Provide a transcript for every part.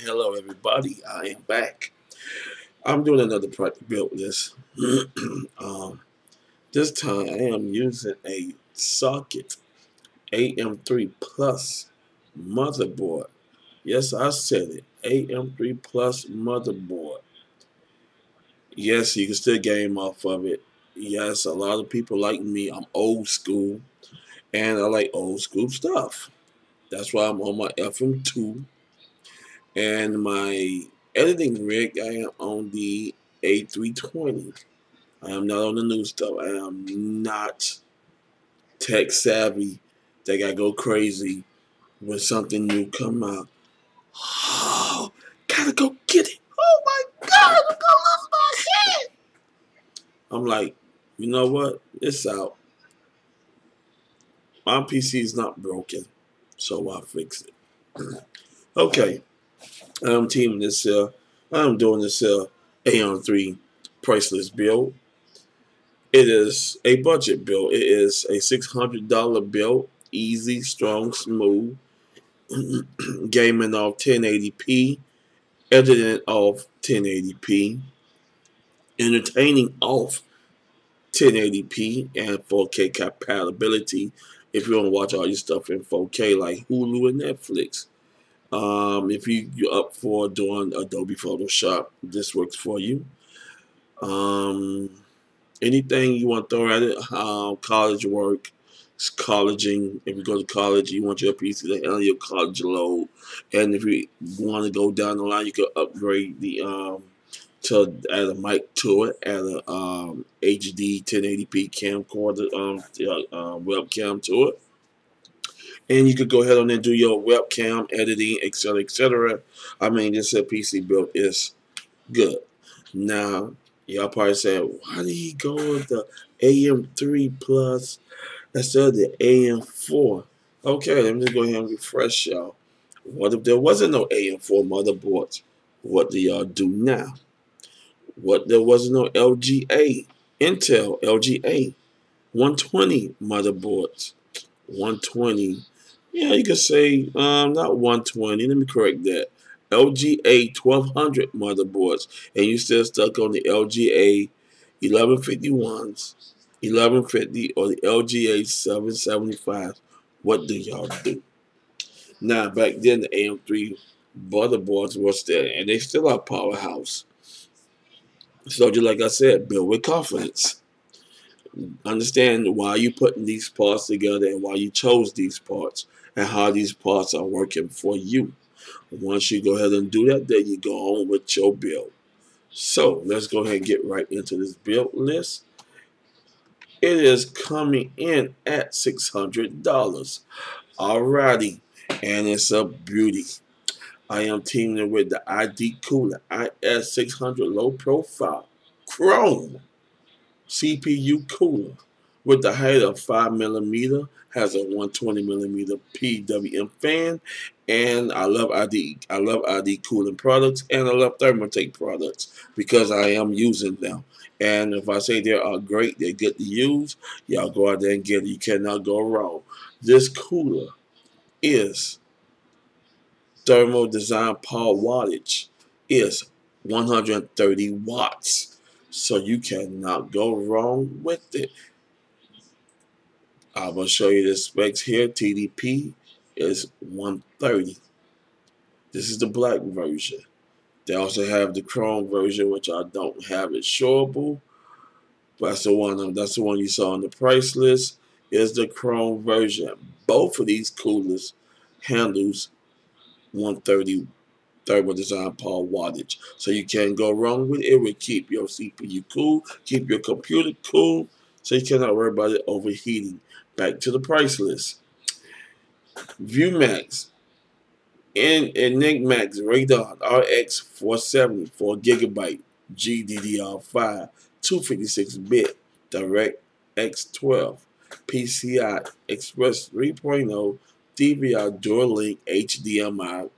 Hello everybody, I am back. I'm doing another product build list. This time I am using a socket AM3 Plus motherboard. Yes, I said it. AM3 Plus motherboard. Yes, you can still game off of it. Yes, a lot of people like me. I'm old school and I like old school stuff. That's why I'm on my FM2 and my editing rig. I am on the A320. I am not on the new stuff. I am not tech savvy. They gotta go crazy when something new come out. Oh, gotta go get it. Oh my God, I'm gonna lose my head. I'm like, you know what? It's out. My PC is not broken, so I'll fix it. Okay, I'm teaming this. I'm doing this AM3 priceless build. It is a budget build. It is a $600 build. Easy, strong, smooth. Gaming off 1080p. Editing off 1080p. Entertaining off 1080p and 4K compatibility. If you want to watch all your stuff in 4K like Hulu and Netflix. If you're up for doing Adobe Photoshop, this works for you. Anything you want to throw at it, college work, colleging. If you go to college, you want your PC to handle your college load. And if you want to go down the line, you can upgrade the to add a mic to it, add a HD 1080p camcorder webcam to it. And you could go ahead on and do your webcam editing, etc., etc. I mean, this PC build is good. Now, y'all probably said, why did he go with the AM3 Plus instead of the AM4? Okay, let me just go ahead and refresh y'all. What if there wasn't no AM4 motherboards? What do y'all do now? What there wasn't no LGA, Intel LGA 120 motherboards? 120. Yeah, you could say not 120. Let me correct that. LGA 1200 motherboards, and you still stuck on the LGA 1151s, 1150, or the LGA 775. What do y'all do? Now, back then, the AM3 motherboards were still, and they still are powerhouse. So, just like I said, build with confidence. Understand why you putting these parts together and why you chose these parts and how these parts are working for you. Once you go ahead and do that, then you go on with your build. So let's go ahead and get right into this build list. It is coming in at $600. Alrighty, and it's a beauty. I am teaming with the ID Cooler IS600 low profile Chrome CPU cooler with the height of 5mm, has a 120mm PWM fan, and I love ID cooling products, and I love Thermaltake products because I am using them. And if I say they are great, they're good to use, y'all go out there and get it. You cannot go wrong. This cooler is thermal design power wattage is 130 watts. So you cannot go wrong with it. I will show you the specs here. TDP is 130. This is the black version. They also have the chrome version, which I don't have it showable. But that's the one you saw on the price list. Is the chrome version. Both of these coolers handles 130 thermal design power wattage. So you can't go wrong with it. It will keep your CPU cool, keep your computer cool, so you cannot worry about it overheating. Back to the price list. ViewMAx and Enigmax Radeon RX 470 4GB GDDR5 256-bit DirectX 12 PCI Express 3.0 DVR Dual Ring HDMI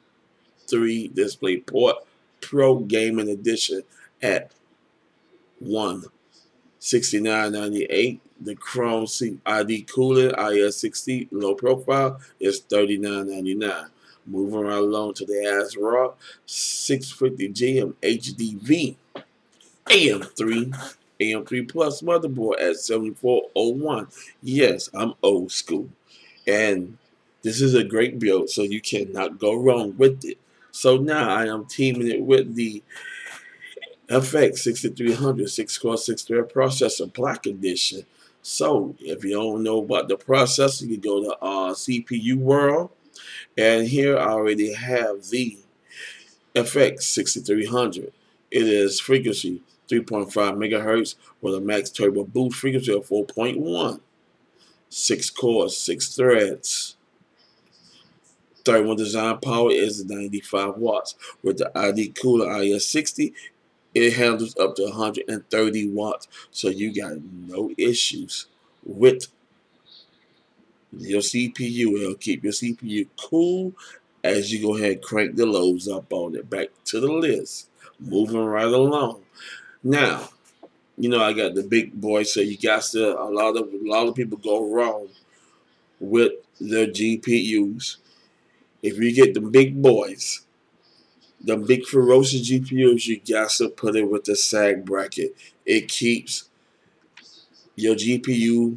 3 DisplayPort Pro Gaming Edition at $169.98. The Chrome ID Cooling IS60 low profile is $39.99. Moving right along to the Asrock 650GM HDV AM3 Plus motherboard at 7401. Yes, I'm old school. And this is a great build, so you cannot go wrong with it. So now I am teaming it with the FX 6300 6-core 6-thread processor Black Edition. So if you don't know about the processor, you go to CPU World, and here I already have the FX 6300. It is frequency 3.5 megahertz with a max turbo boost frequency of 4.1. 6 cores, 6 threads. Thermal design power is 95 watts. With the ID Cooler IS60, it handles up to 130 watts. So you got no issues with your CPU. It'll keep your CPU cool as you go ahead and crank the loads up on it. Back to the list. Moving right along. Now, you know I got the big boy, so you got to a lot of people go wrong with their GPUs. If you get the big boys, the big ferocious GPUs, you got to put it with the sag bracket. It keeps your GPU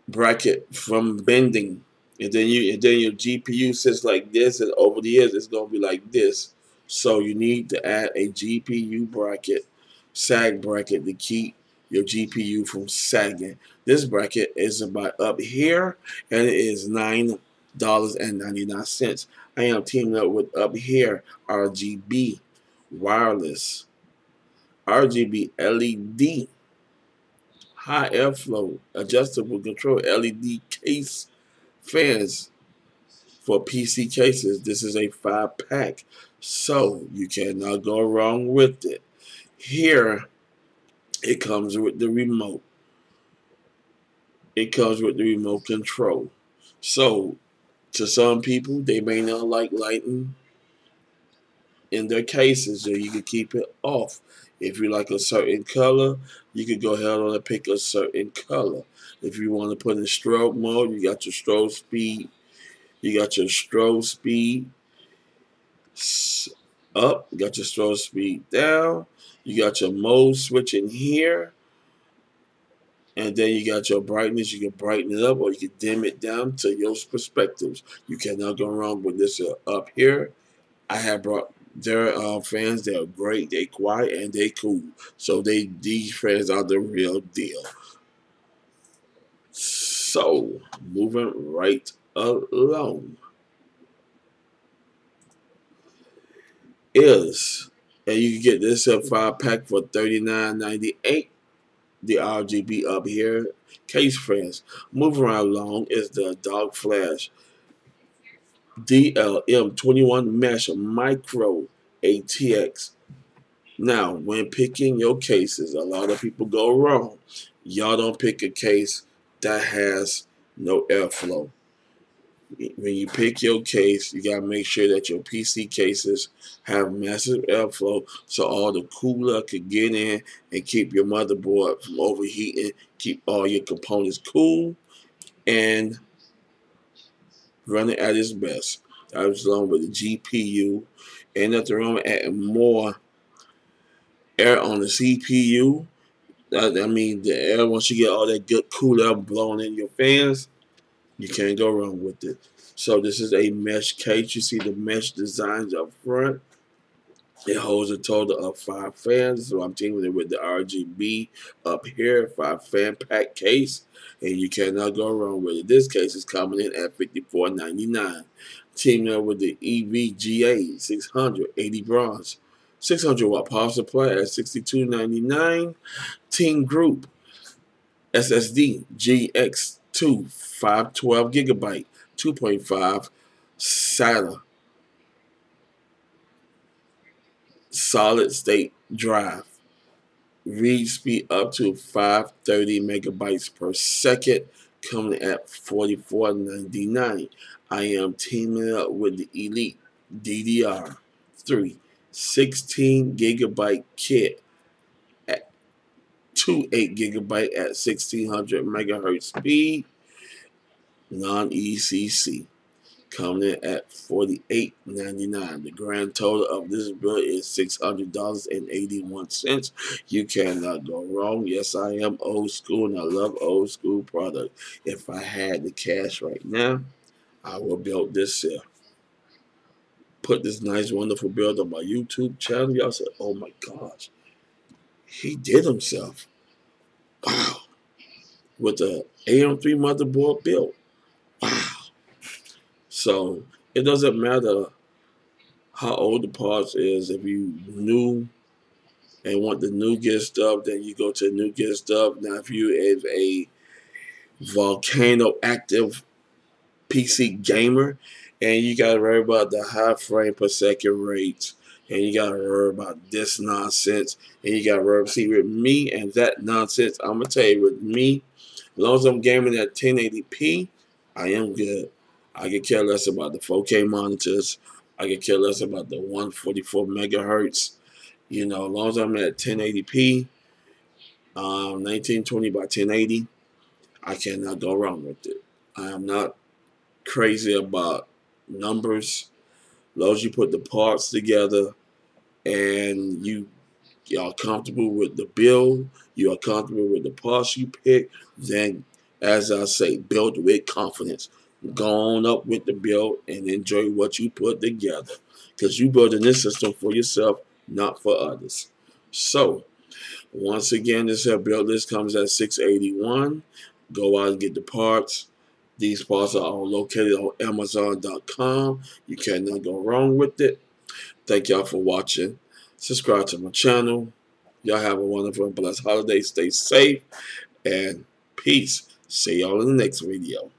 bracket from bending, and then your GPU sits like this, and over the years it's gonna be like this. So you need to add a GPU bracket, sag bracket, to keep your GPU from sagging. This bracket is about up here, and it is $9.99. I am teaming up with Up Here RGB wireless, RGB LED high airflow, adjustable control LED case fans for PC cases. This is a 5-pack, so you cannot go wrong with it. Here, it comes with the remote. It comes with the remote control. So, to some people, they may not like lighting in their cases, so you can keep it off. If you like a certain color, you can go ahead and pick a certain color. If you want to put in strobe mode, you got your strobe speed. You got your strobe speed up. You got your strobe speed down. You got your mode switch in here. And then you got your brightness. You can brighten it up or you can dim it down to your perspectives. You cannot go wrong with this up here. I have brought their fans. They're great. They quiet and they cool. So these fans are the real deal. So moving right along is, and you can get this 5-pack for $39.98. The RGB up here case fans. Moving right along is the darkFlash DLM21 Mesh Micro ATX. Now, when picking your cases, a lot of people go wrong. Y'all don't pick a case that has no airflow. When you pick your case, you gotta make sure that your PC cases have massive airflow so all the cooler can get in and keep your motherboard from overheating, keep all your components cool, and running at its best. That was along with the GPU. Ain't nothing wrong with adding more air on the CPU. I mean, the air, once you get all that good cool air blowing in your fans, you can't go wrong with it. So this is a mesh case. You see the mesh designs up front. It holds a total of 5 fans. So I'm teaming it with the RGB up here, 5 fan pack case. And you cannot go wrong with it. This case is coming in at $54.99. Teaming up with the Evga 680 bronze. 600 watt power supply at $62.99. TeamGroup SSD GX2 512 gigabyte 2.5 SATA solid state drive. Read speed up to 530 megabytes per second, coming at $44.99. I am teaming up with the Elite DDR3 16 gigabyte kit at 8 gigabyte at 1600 megahertz speed, non-ecc. coming in at $48.99. The grand total of this bill is $600.81. You cannot go wrong. Yes, I am old school and I love old school product. If I had the cash right now, I will build this here. Put this nice, wonderful build on my YouTube channel. Y'all said, oh my gosh, he did himself. Wow. With the AM3 motherboard build. Wow. So it doesn't matter how old the parts is. If you new and want the nougat stuff, then you go to nougat stuff. Now, if you is a volcano active PC gamer and you got to worry about the high frame per second rates, and you got to worry about this nonsense, and you got to worry. See, with me and that nonsense, I'm gonna tell you, with me, as long as I'm gaming at 1080p, I am good. I could care less about the 4K monitors. I could care less about the 144 megahertz. You know, as long as I'm at 1080p, 1920 by 1080, I cannot go wrong with it. I am not crazy about numbers. As long as you put the parts together and you are comfortable with the build, you are comfortable with the parts you pick, then, as I say, build with confidence. Go on up with the build and enjoy what you put together, because you building this system for yourself, not for others. So, once again, this build list comes at $681. Go out and get the parts. These parts are all located on Amazon.com. You cannot go wrong with it. Thank y'all for watching. Subscribe to my channel. Y'all have a wonderful and blessed holiday. Stay safe and peace. See y'all in the next video.